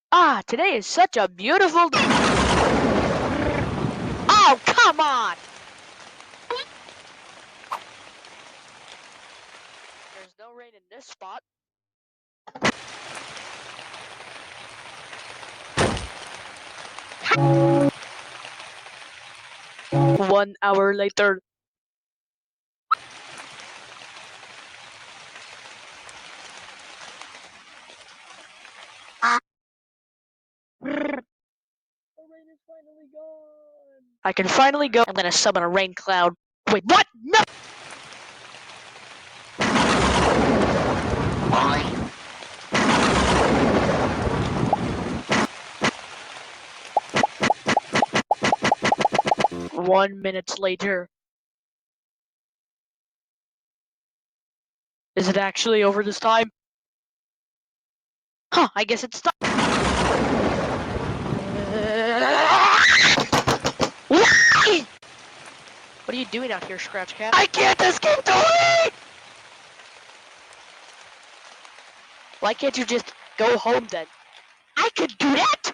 Ah, today is such a beautiful day. Oh, come on! There's no rain in this spot. One hour later. The rain is finally gone. I can finally go. I'm gonna summon a rain cloud. Wait, what? No! One minute later. Is it actually over this time? Huh, I guess it's stopped. What are you doing out here, Scratch Cat? I can't escape the rain! Why can't you just go home then? I could do that!